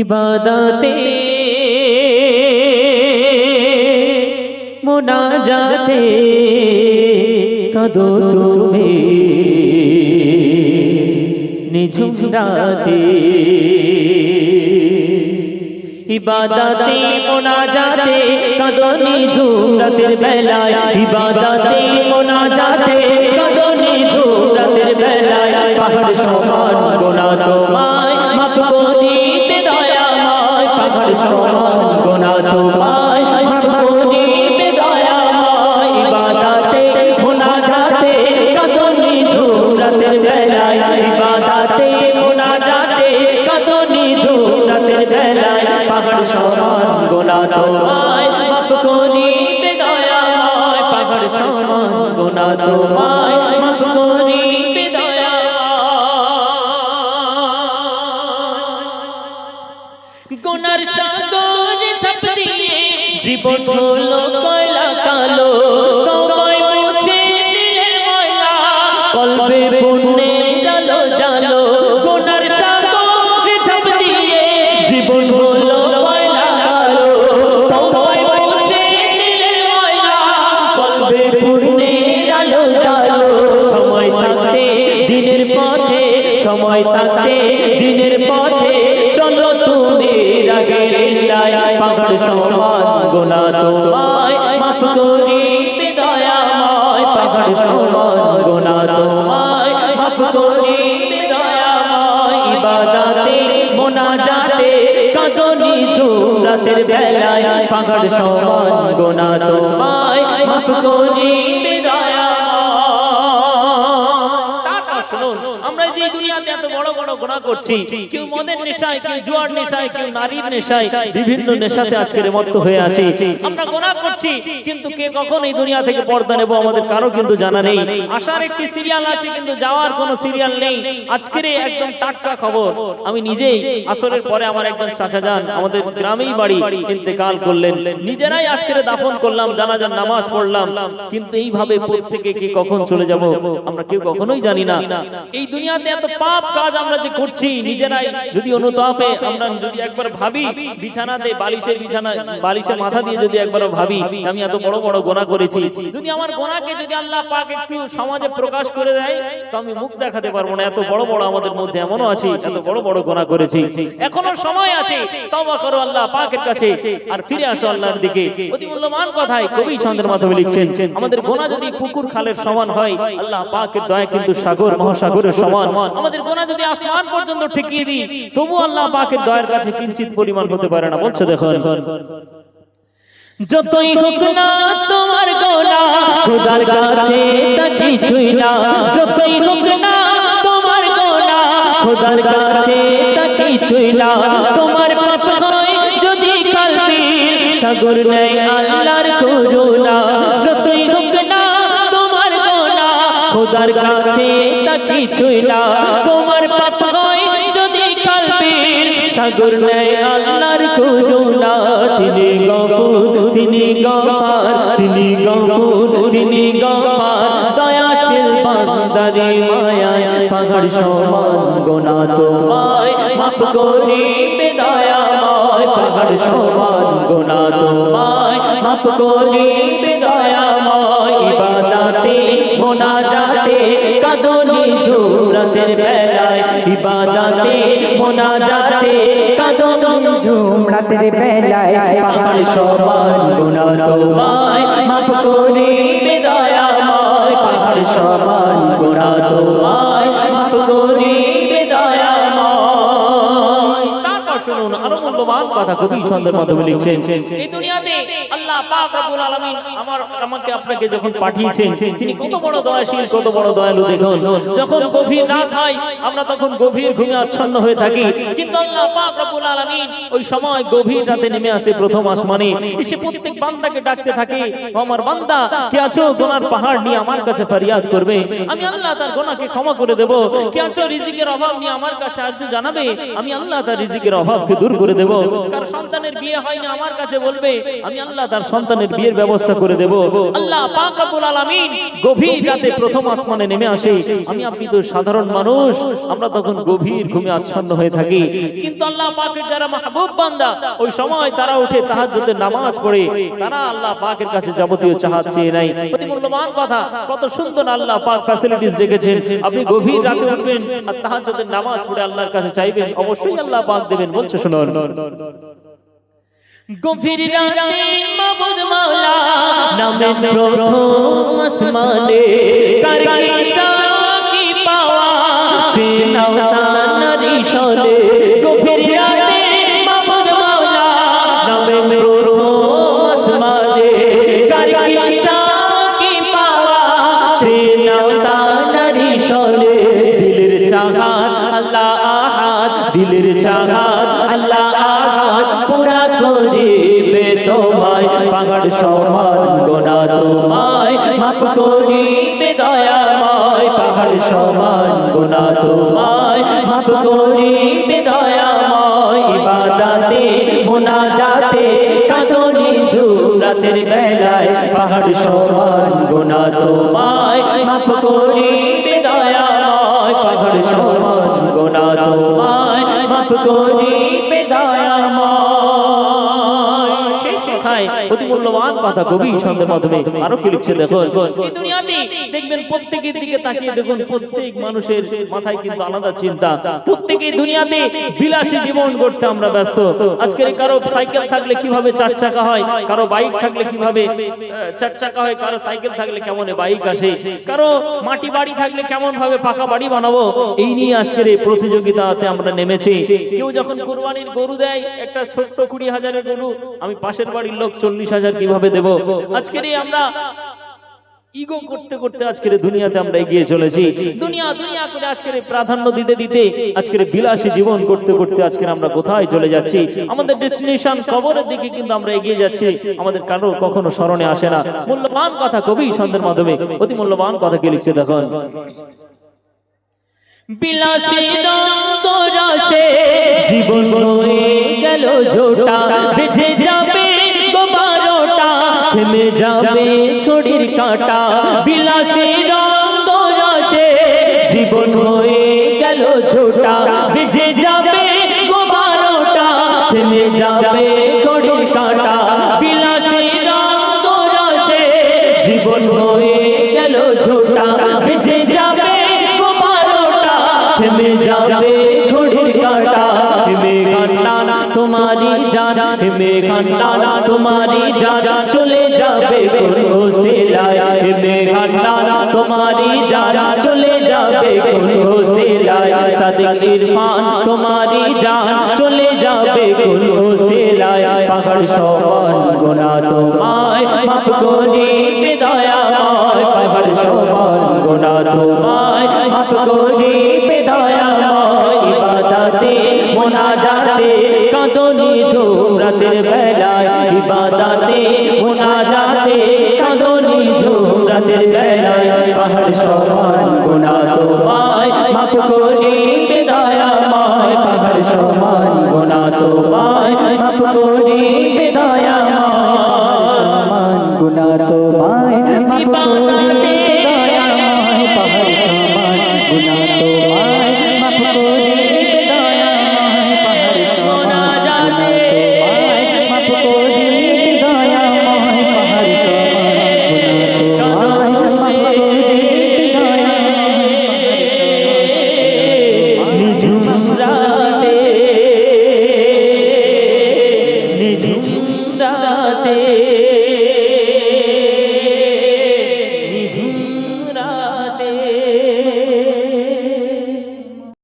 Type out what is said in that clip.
ইবাদতে মুনাজাতে কাঁদো তুমি নিঝুম রাতে। ইবাদতে মুনাজাতে কাঁদো নিঝুম রাতের বেলায়, ইবাদতে মুনাজাতে কাঁদো নিঝুম রাতের বেলায়। পাহাড় সমান গুনাহ তোমায় মাফ করিবে দয়াময়, পাহাড় সমান গুনাহ তোমায় মাফ করিবে দয়াময়। ইবাদতে মুনাজাতে কাঁদো নিঝুম রাতের বেলায়, ইবাদতে মুনাজাতে কাঁদো নিঝুম রাতের বেলায়। পাহাড় সমান গুনাহ তোমায় মাফ করিবে দয়াময়, পাহাড় সমান গুনাহ তোমায় মাফ করিবে দয়াময়। গুনার সাগর ঝাঁপ দিয়ে জীবন হলো কয়লা কালো, তোমায় মুছে দিলের ময়লা কলবে পুণ্যের আলো জালো। গুনার সাগর ঝাঁপ দিয়ে জীবন হলো কয়লা কালো, তোমায় মুছে দিলের ময়লা কলবে পুণ্যের আলো জালো। সময় থাকতে দিনের পথে, সময় থাকতে দিনের পথে চলো তুমি রাগের লীলায়। পাহাড় সমান গুনাহ তোমায় মাফ করিবে দয়াময়, পাহাড় সমান গুনাহ তোমায় মাফ করিবে দয়াময়। ইবাদতে মুনাজাতে কাঁদো নিঝুম রাতের বেলায়, পাহাড় সমান গুনাহ তোমায় মাফ করিবে দয়াময়। শুনুন, আমরা যে দুনিয়াতে এত বড় বড় গুনাহ করছি, কেউ মদের নেশায়, কেউ জুয়ার নেশায়, কেউ নারীর নেশায়, বিভিন্ন নেশাতে আজকের মত্ত হয়ে আছি। আমরা গুনাহ করছি, কিন্তু কে কখন এই দুনিয়া থেকে পর্দা নেব আমাদের কারো কিন্তু জানা নেই। আসার একটি সিরিয়াল আছে কিন্তু যাওয়ার কোনো সিরিয়াল নেই। আজকের একদম টাটকা খবর, আমি নিজেই আসরের পরে আমার একজন চাচা যান, আমাদের গ্রামেই বাড়ি, ইন্তেকাল করলেন। নিজেরাই আজকের দাফন করলাম, জানাজার নামাজ পড়লাম, কিন্তু এইভাবে প্রত্যেকে কে কখন চলে যাব আমরা কেউ কখনোই জানি না। এই দুনিয়াতে এত পাপ কাজ আমরা যে করছি, নিজেরাই যদি অনুতাপে আমরা যদি একবার ভাবি, বিছানাতে বালিশে মাথা দিয়ে যদি একবার ভাবি আমি এত বড় বড় গুনাহ করেছি, যদি আমার গুনাহকে যদি আল্লাহ পাক একটু সমাজে প্রকাশ করে দেয় তো আমি মুখ দেখাতে পারবো না। এত বড় বড় আমাদের মধ্যে এমনও আছে এত বড় বড় গুনাহ করেছি। এখনো সময় আছে, তওবা করো আল্লাহ পাকের কাছে আর ফিরে আসো আল্লাহর দিকে। অতি মূল্যবান কথাই কবি চন্দ্রের মাধ্যমে লিখছেন, আমাদের গুনাহ যদি পুকুর খালের সমান হয়, আল্লাহ পাকের দয়া কিন্তু সাগর মহাসাগরের সমান। আমাদের গুনাহ যদি আসমান পর্যন্ত ঠেকিয়ে দিই তবু আল্লাহ পাকের দয়ার কাছে কিঞ্চিত পরিমাণ হতে পারে না। বলছে দেখুন, যতই হোক না তোমার গুনাহ খোদার কাছে তা কিছুই না, যতই হোক না তোমার গুনাহ খোদার কাছে তা কিছুই না। তোমার পাপ হয় যদি কালবির সাগর নেই আল্লাহর করুণা, যতই হোক না তোমার গুনাহ খোদার কাছে তা কিছুই না। তোমার পাপ হয় যদি কালবির সাগর নেই আল্লাহর করুণা। তিনি গফুর, তিনি গফার, তিনি গফুর, তিনি গফার, দয়াশীল বান্দারে মায়ায় পাহাড় সমান গুনাহ তোমায় মাফ করিবে দয়াময়, পাহাড় সমান গুনাহ তোমায় মাফ করিবে দয়াময়। ইবাদতে মুনাজাতে কাঁদো নিঝুম রাতের বেলায়, ইবাদতে মুনাজাতে কাঁদো নিঝুম রাতের বেলায়। পাহাড় সমান গুনাহ তোমায় মাফ করিবে দয়াময়, পাহাড় সমান গুনাহ তোমায় মাফ করিবে দয়াময়। তারপর শুনুন আরো মূল্যবান কথা কবি ছন্দের মাধ্যমে লিখছেন, এই দুনিয়াতে আল্লাহ পাক রব্বুল আলামিন আমাকে আপনাকে যখন পাঠিয়েছেন তিনি কত বড় দয়াশীল, কত বড় দয়ালু। দেখুন, যখন গভীর রাত হয় আমরা তখন গভীর ঘুমে আচ্ছন্ন হয়ে থাকি, কিন্তু আল্লাহ পাক রব্বুল আলামিন ওই সময় গভীর রাতে নেমে আসে প্রথম আসমানে, এসে প্রত্যেক বান্দাকে ডাকতে থাকে, ও আমার বান্দা কে আছো গুনার পাহাড় নিয়ে আমার কাছে ফরিয়াদ করবে, আমি আল্লাহ তার গুনাহকে ক্ষমা করে দেব। কে আছো রিজিকের অভাব নিয়ে আমার কাছে আরজু জানাবে, আমি আল্লাহ তার রিজিকের অভাবকে দূর করে দেব। দেব। কার সন্তানের বিয়ে হয়নি আমার কাছে বলবে, আমি আল্লাহ তার সন্তানের বিয়ের ব্যবস্থা করে দেব। আল্লাহ পাক রব্বুল আলামিন গভীর রাতে প্রথম আসমানে নেমে আসে। আমি আপনি তো সাধারণ মানুষ, আমরা তখন গভীর ঘুমে আচ্ছন্ন হয়ে থাকি, কিন্তু আল্লাহ পাকের যারা মাহবুব বান্দা ওই সময় তারা উঠে তাহাজ্জুদের নামাজ পড়ে, তারা আল্লাহ পাকের কাছে যাবতীয় চাহাত চেয়ে নেয়। অতি মূল্যবান কথা, কত সুন্দর আল্লাহ পাক ফ্যাসিলিটিস রেখেছেন। আপনি গভীর রাতে উঠবেন আর তাহাজ্জুদের নামাজ পড়ে আল্লাহর কাছে চাইবেন, অবশ্যই আল্লাহ পাক দেবেন। বলছে শুনুন, গভীর রাতে মাবুদ মাওলা নামে প্রথম আসমানে কার কি চাকি পাওয়া চেনাও তার নারী সলে। গভীর রাতে মাবুদ মাওলা নামে প্রথম আসমানে কার কি চাকি পাওয়া চেনাও তার নারী সলে। দিলের চাহাত আল্লাহ আহাদ, দিলের চাহাত আল্লাহ আহাদ পুরা করিবে তোমায়, পাহাড় সমান গোনা তোমায় মাফ করিবে দয়াময়, পাহাড় সমান গোনা তোমায় মাফ করিবে দয়াময়। ইবাদতে মুনাজাতে কাঁদনি ঝুম রাতের বেলায়, পাহাড় সমান গোনা তোমায় মাফ করিবে দয়াময়, পাহাড় সমান গোনা তোমায় মাফ করিবে দয়াময়। শেষ কথায় অতি মূল্যবান কথা কবি ছন্দের মাধ্যমে আরো কি লিখছে দেখুন, এই দুনিয়াতে দেখবেন প্রত্যেকের দিকে তাকিয়ে দেখুন, প্রত্যেক মানুষের মাথায় কিন্তু আলাদা চিন্তা। প্রত্যেকে দুনিয়াতে বিলাসী জীবন করতে আমরা ব্যস্ত। আজকের কারো সাইকেল থাকলে কিভাবে চার চাকা হয়, কারো বাইক থাকলে কিভাবে চার চাকা হয়, কারো সাইকেল থাকলে কেমন বাইক আসে, কারো মাটি বাড়ি থাকলে কেমন ভাবে পাকা বাড়ি বানাবো, এই নিয়ে আজকের এই প্রতিযোগিতাতে আমরা নেমেছি। কেউ যখন কুরবানির গরু দেয়, একটা ছোট্ট 20,000-এর গরু, আমি পাশের বাড়ির লোক 40,000 কিভাবে দেব। আজকের আমরা ইগো করতে করতে আজকের দুনিয়াতে আমরা এগিয়ে চলেছি। দুনিয়া দুনিয়া করে আজকের প্রাধান্য দিতে দিতে আজকের বিলাসী জীবন করতে করতে আজকের আমরা কোথায় চলে যাচ্ছি। আমাদের ডেস্টিনেশন কবরের দিকে কিন্তু আমরা এগিয়ে যাচ্ছি, আমাদের কারো কখনো স্মরণে আসে না। মূল্যবান কথা কবি ছন্দের মাধ্যমে অতি মূল্যবান কথা কি লিখছে দেখুন, বিলাসী রঙ্গ রসে জীবন হয়ে গেল ঝোটা, বেঁচে যাবে গোবারোটা, থেমে যাবে খড়ির কাঁটা। বিলাসী রঙ্গ রসে জীবন হয়ে গেল ঝোটা, বেঁচে যাবে গোবারোটা, থেমে যাবে খড়ির কাঁটা। বিলাসী রঙ্গ রসে জীবন হয়ে গেল ঝোটা, বেঁচে যাবে থেমে যাবে ঘড়ির কাঁটা। হেমে ঘন্টা তোমারি জান, হেমে ঘন্টা তোমারি জান, চলে যাবে কোনো সেলায়। হেমে ঘন্টা তোমারি জান, চলে যাবে কোনো সেলায়। সাদিক ইরফান তোমারি জান, চলে যাবে কোনো সেলায়। পাহাড় সমান গোনা তোমায় মাফ করিবে দয়াময়, পাহাড় সমান গোনা তোমায় মাফ করিবে দয়াময়। ইবাদতে মুনাজাতে কাঁদনি ঝুম রাতের বেলায়, ইবাদতে মুনাজাতে কাঁদনি ঝুম রাতের বেলায়। পাহাড় সমান গোনা তোমায় মাফ করিবে দয়াময়, পাহাড় সমান গোনা তোমায় মাফ করিবে দয়াময়। সমান গোনা তোমায় মাফ করিবে দয়াময়, পাহাড় সমান গোনা তোমায় মাফ করিবে দয়াময়। পাহাড় সমান গোনা তোমায় মাফ করিবে দয়াময়, পাহাড় সমান গোনা তোমায় মাফ করিবে দয়াময়। নিঝুম রাতে নিঝুম রাতে নিঝুম রাতে